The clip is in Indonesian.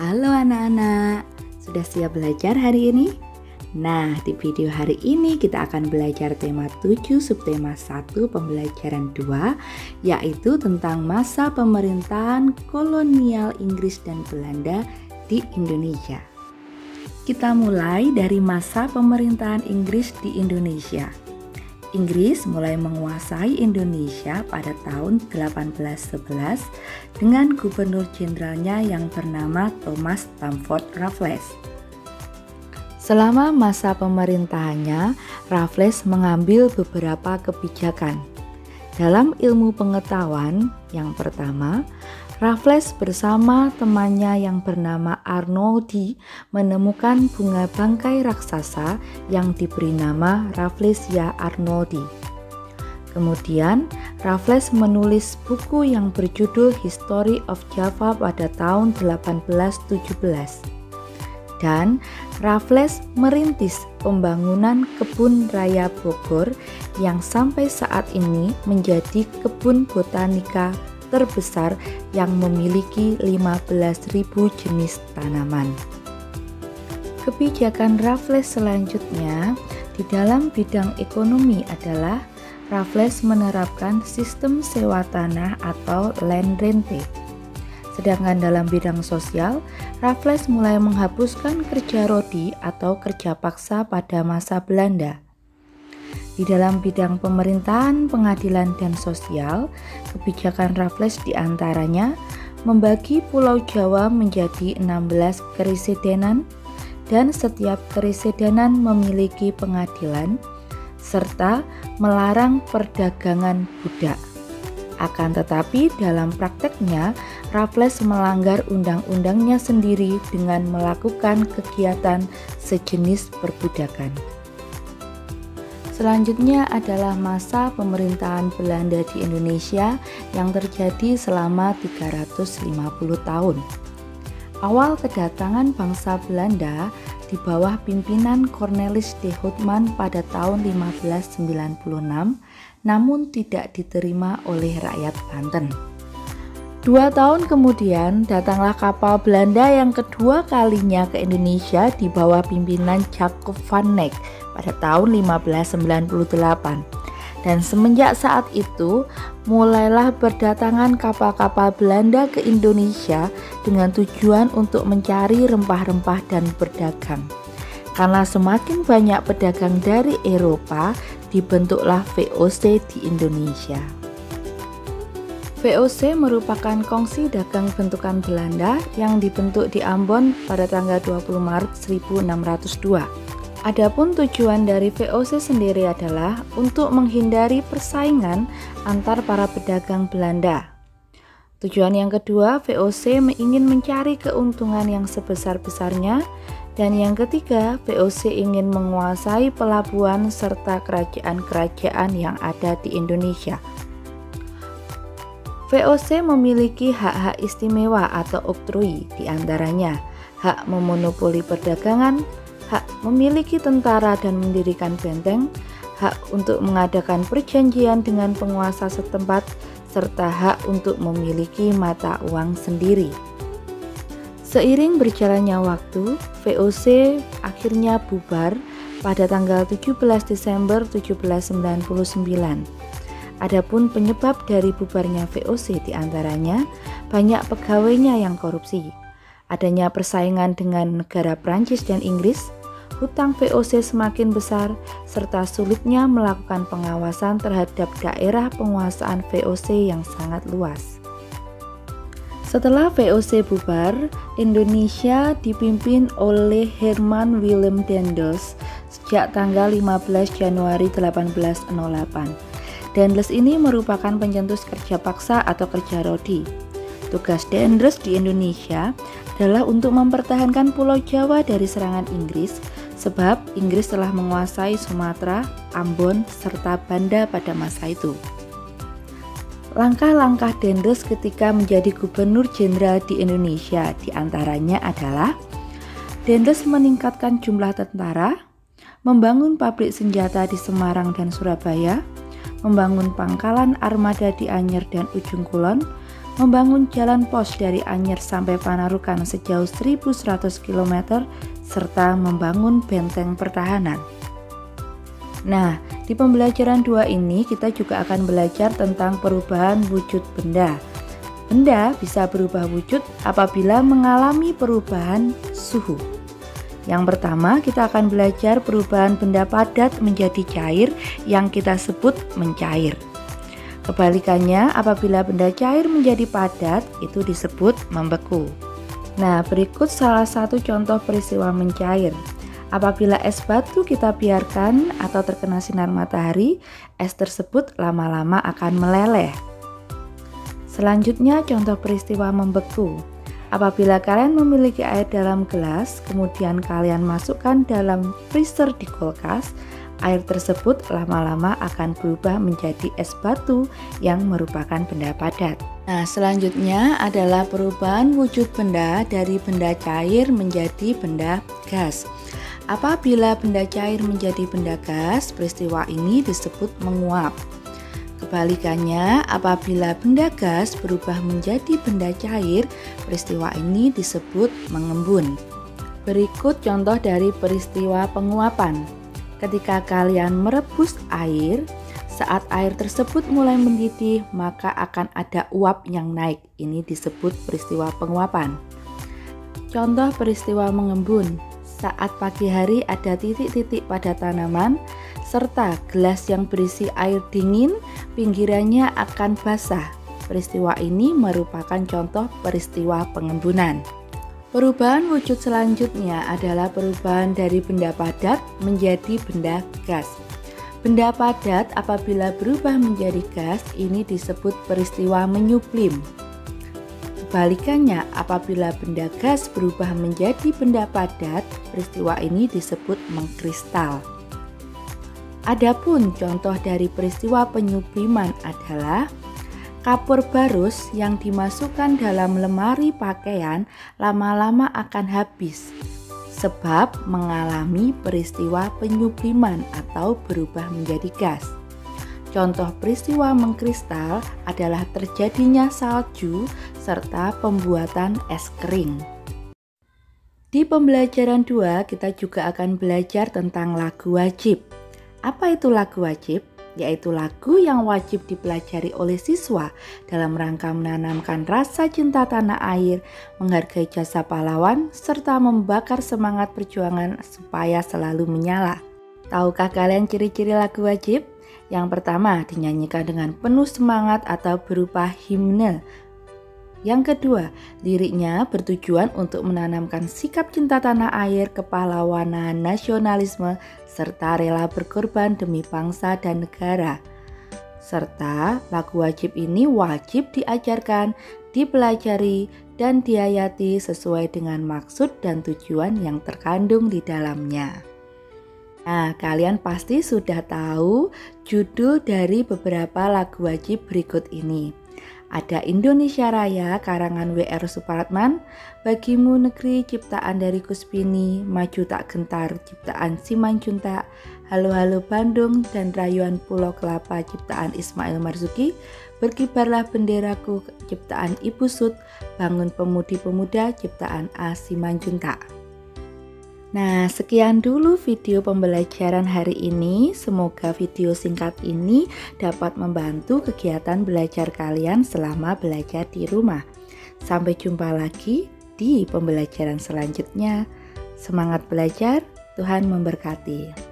Halo anak-anak, sudah siap belajar hari ini? Nah, di video hari ini kita akan belajar tema 7 subtema 1 pembelajaran 2, yaitu tentang masa pemerintahan kolonial Inggris dan Belanda di Indonesia. Kita mulai dari masa pemerintahan Inggris di Indonesia. Inggris mulai menguasai Indonesia pada tahun 1811 dengan gubernur jenderalnya yang bernama Thomas Stamford Raffles. Selama masa pemerintahannya, Raffles mengambil beberapa kebijakan. Dalam ilmu pengetahuan, yang pertama, Raffles bersama temannya yang bernama Arnoldi menemukan bunga bangkai raksasa yang diberi nama Rafflesia Arnoldi. Kemudian, Raffles menulis buku yang berjudul History of Java pada tahun 1817. Dan Raffles merintis pembangunan kebun raya Bogor yang sampai saat ini menjadi kebun botanika terbesar yang memiliki 15.000 jenis tanaman. Kebijakan Raffles selanjutnya di dalam bidang ekonomi adalah Raffles menerapkan sistem sewa tanah atau land rente. Sedangkan dalam bidang sosial, Raffles mulai menghapuskan kerja rodi atau kerja paksa pada masa Belanda. Di dalam bidang pemerintahan, pengadilan, dan sosial, kebijakan Raffles diantaranya membagi Pulau Jawa menjadi 16 keresidenan dan setiap keresidenan memiliki pengadilan, serta melarang perdagangan budak. Akan tetapi dalam prakteknya, Raffles melanggar undang-undangnya sendiri dengan melakukan kegiatan sejenis perbudakan. Selanjutnya adalah masa pemerintahan Belanda di Indonesia yang terjadi selama 350 tahun. Awal kedatangan bangsa Belanda di bawah pimpinan Cornelis de Houtman pada tahun 1596, namun tidak diterima oleh rakyat Banten. 2 tahun kemudian datanglah kapal Belanda yang kedua kalinya ke Indonesia di bawah pimpinan Jacob van Eyck pada tahun 1598. Dan semenjak saat itu mulailah berdatangan kapal-kapal Belanda ke Indonesia dengan tujuan untuk mencari rempah-rempah dan berdagang. Karena semakin banyak pedagang dari Eropa, dibentuklah VOC di Indonesia. VOC merupakan kongsi dagang bentukan Belanda yang dibentuk di Ambon pada tanggal 20 Maret 1602. Adapun tujuan dari VOC sendiri adalah untuk menghindari persaingan antar para pedagang Belanda. Tujuan yang kedua, VOC ingin mencari keuntungan yang sebesar-besarnya, dan yang ketiga, VOC ingin menguasai pelabuhan serta kerajaan-kerajaan yang ada di Indonesia. VOC memiliki hak-hak istimewa atau oktroi, diantaranya hak memonopoli perdagangan, hak memiliki tentara dan mendirikan benteng, hak untuk mengadakan perjanjian dengan penguasa setempat, serta hak untuk memiliki mata uang sendiri. Seiring berjalannya waktu, VOC akhirnya bubar pada tanggal 17 Desember 1799. Adapun penyebab dari bubarnya VOC diantaranya banyak pegawainya yang korupsi, adanya persaingan dengan negara Prancis dan Inggris, hutang VOC semakin besar, serta sulitnya melakukan pengawasan terhadap daerah penguasaan VOC yang sangat luas. Setelah VOC bubar, Indonesia dipimpin oleh Herman Willem Daendels sejak tanggal 15 Januari 1808. Daendels ini merupakan pencetus kerja paksa atau kerja rodi. Tugas Daendels di Indonesia adalah untuk mempertahankan Pulau Jawa dari serangan Inggris, sebab Inggris telah menguasai Sumatera, Ambon, serta Banda pada masa itu. Langkah-langkah Daendels ketika menjadi gubernur jenderal di Indonesia diantaranya adalah Daendels meningkatkan jumlah tentara, membangun pabrik senjata di Semarang dan Surabaya, membangun pangkalan armada di Anyer dan Ujung Kulon, membangun jalan pos dari Anyer sampai Panarukan sejauh 1.100 km, serta membangun benteng pertahanan. Nah, di pembelajaran 2 ini kita juga akan belajar tentang perubahan wujud benda. Benda bisa berubah wujud apabila mengalami perubahan suhu. Yang pertama, kita akan belajar perubahan benda padat menjadi cair yang kita sebut mencair. Kebalikannya, apabila benda cair menjadi padat, itu disebut membeku. Nah, berikut salah satu contoh peristiwa mencair. Apabila es batu kita biarkan atau terkena sinar matahari, es tersebut lama-lama akan meleleh. Selanjutnya, contoh peristiwa membeku. Apabila kalian memiliki air dalam gelas, kemudian kalian masukkan dalam freezer di kulkas, air tersebut lama-lama akan berubah menjadi es batu yang merupakan benda padat. Nah, selanjutnya adalah perubahan wujud benda dari benda cair menjadi benda gas. Apabila benda cair menjadi benda gas, peristiwa ini disebut menguap. Kebalikannya, apabila benda gas berubah menjadi benda cair, peristiwa ini disebut mengembun. Berikut contoh dari peristiwa penguapan. Ketika kalian merebus air, saat air tersebut mulai mendidih, maka akan ada uap yang naik. Ini disebut peristiwa penguapan. Contoh peristiwa mengembun. Saat pagi hari ada titik-titik pada tanaman, serta gelas yang berisi air dingin, pinggirannya akan basah. Peristiwa ini merupakan contoh peristiwa pengembunan. Perubahan wujud selanjutnya adalah perubahan dari benda padat menjadi benda gas. Benda padat apabila berubah menjadi gas, ini disebut peristiwa menyublim. Kebalikannya, apabila benda gas berubah menjadi benda padat, peristiwa ini disebut mengkristal. Adapun contoh dari peristiwa penyubliman adalah kapur barus yang dimasukkan dalam lemari pakaian lama-lama akan habis sebab mengalami peristiwa penyubliman atau berubah menjadi gas. Contoh peristiwa mengkristal adalah terjadinya salju serta pembuatan es kering. Di pembelajaran 2 kita juga akan belajar tentang lagu wajib. Apa itu lagu wajib? Yaitu lagu yang wajib dipelajari oleh siswa dalam rangka menanamkan rasa cinta tanah air, menghargai jasa pahlawan, serta membakar semangat perjuangan supaya selalu menyala. Tahukah kalian ciri-ciri lagu wajib? Yang pertama, dinyanyikan dengan penuh semangat atau berupa himne. Yang kedua, liriknya bertujuan untuk menanamkan sikap cinta tanah air, kepahlawanan, nasionalisme, serta rela berkorban demi bangsa dan negara. Serta lagu wajib ini wajib diajarkan, dipelajari, dan dihayati sesuai dengan maksud dan tujuan yang terkandung di dalamnya. Nah, kalian pasti sudah tahu judul dari beberapa lagu wajib berikut ini. Ada Indonesia Raya karangan W.R. Supratman, Bagimu Negeri ciptaan dari Kuspini, Maju Tak Gentar ciptaan Simanjuntak, Halo Halo Bandung dan Rayuan Pulau Kelapa ciptaan Ismail Marzuki, Berkibarlah Benderaku ciptaan Ibu Sud, Bangun Pemudi Pemuda ciptaan A. Simanjuntak. Nah, sekian dulu video pembelajaran hari ini. Semoga video singkat ini dapat membantu kegiatan belajar kalian selama belajar di rumah. Sampai jumpa lagi di pembelajaran selanjutnya. Semangat belajar, Tuhan memberkati.